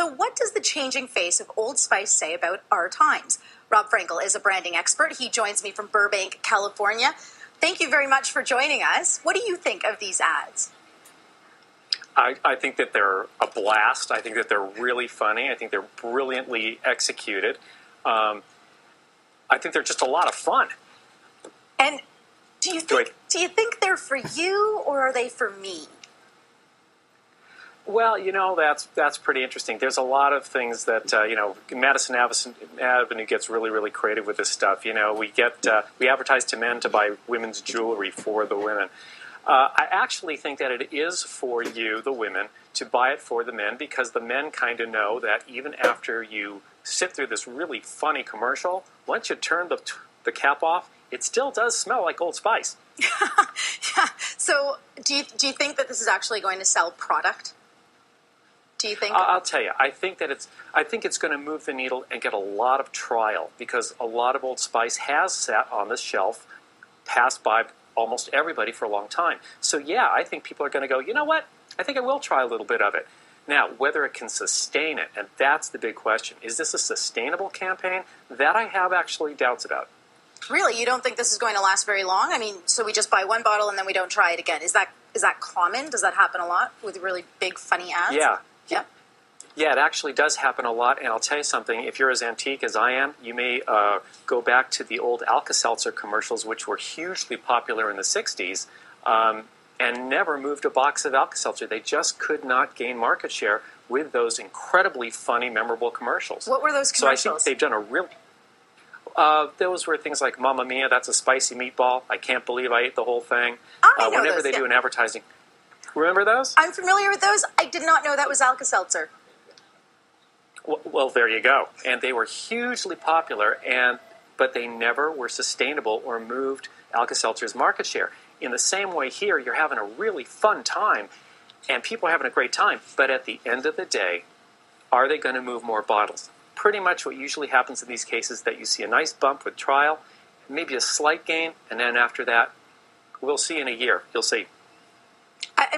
So what does the changing face of Old Spice say about our times? Rob Frankel is a branding expert. He joins me from Burbank, California. Thank you very much for joining us. What do you think of these ads? I think that they're a blast. I think that they're really funny. I think they're brilliantly executed. I think they're just a lot of fun. And do you think they're for you, or are they for me? Well, that's pretty interesting. There's a lot of things that Madison Avenue gets really creative with this stuff. We advertise to men to buy women's jewelry for the women. I actually think that it is for you, the women, to buy it for the men, because the men kind of know that even after you sit through this really funny commercial, once you turn the cap off, it still does smell like Old Spice. Yeah. So do you think that this is actually going to sell product? Do you think? I'll tell you. I think it's going to move the needle and get a lot of trial, because a lot of Old Spice has sat on the shelf, passed by almost everybody for a long time. So yeah, I think people are going to go, you know what? I think I will try a little bit of it. Now, whether it can sustain it, and that's the big question. Is this a sustainable campaign? That I have actually doubts about. Really? You don't think this is going to last very long? I mean, so we just buy one bottle and then we don't try it again. Is that common? Does that happen a lot with really big, funny ads? Yeah. Yeah. Yeah, it actually does happen a lot, and I'll tell you something. If you're as antique as I am, you may go back to the old Alka-Seltzer commercials, which were hugely popular in the 60s, and never moved a box of Alka-Seltzer. They just could not gain market share with those incredibly funny, memorable commercials. What were those commercials? So I think they've done a real... those were things like Mamma Mia, that's a spicy meatball. I can't believe I ate the whole thing. I know whenever those, they do an advertising... Remember those? I'm familiar with those. I did not know that was Alka-Seltzer. Well, there you go. And they were hugely popular, but they never were sustainable or moved Alka-Seltzer's market share. In the same way here, you're having a really fun time, and people are having a great time. But at the end of the day, are they going to move more bottles? Pretty much what usually happens in these cases is that you see a nice bump with trial, maybe a slight gain, and then after that, we'll see in a year. You'll see.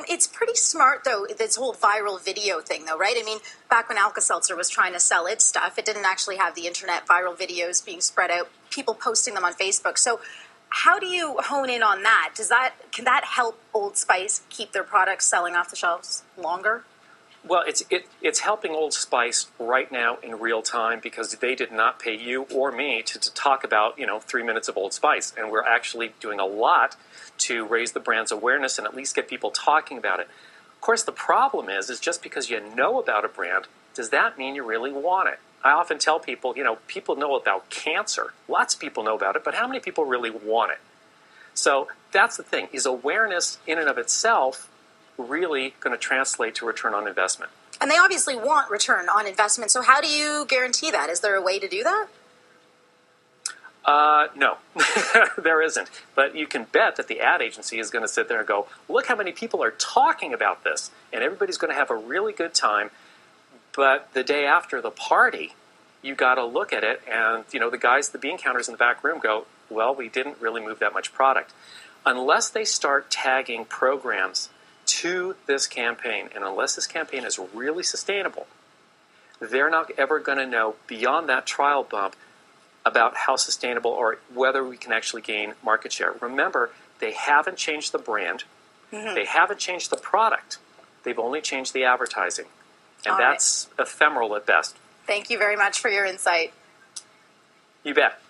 It's pretty smart, though, this whole viral video thing, though, right? I mean, back when Alka-Seltzer was trying to sell its stuff, it didn't actually have the internet viral videos being spread out, people posting them on Facebook. So how do you hone in on that? Can that help Old Spice keep their products selling off the shelves longer? Well, it's helping Old Spice right now in real time, because they did not pay you or me to talk about 3 minutes of Old Spice, and we're actually doing a lot to raise the brand's awareness and at least get people talking about it. Of course, the problem is just because you know about a brand, does that mean you really want it? I often tell people, people know about cancer. Lots of people know about it, but how many people really want it? So that's the thing. Is awareness in and of itself really going to translate to return on investment? And they obviously want return on investment. So how do you guarantee that? Is there a way to do that? No, there isn't. But you can bet that the ad agency is going to sit there and go, look how many people are talking about this, and everybody's going to have a really good time. But the day after the party, you got to look at it, and the bean counters in the back room go, well, we didn't really move that much product. Unless they start tagging programs to this campaign, and unless this campaign is really sustainable, they're not ever going to know beyond that trial bump about how sustainable or whether we can actually gain market share. Remember, they haven't changed the brand. Mm-hmm. They haven't changed the product. They've only changed the advertising. And that's ephemeral at best. Thank you very much for your insight. You bet.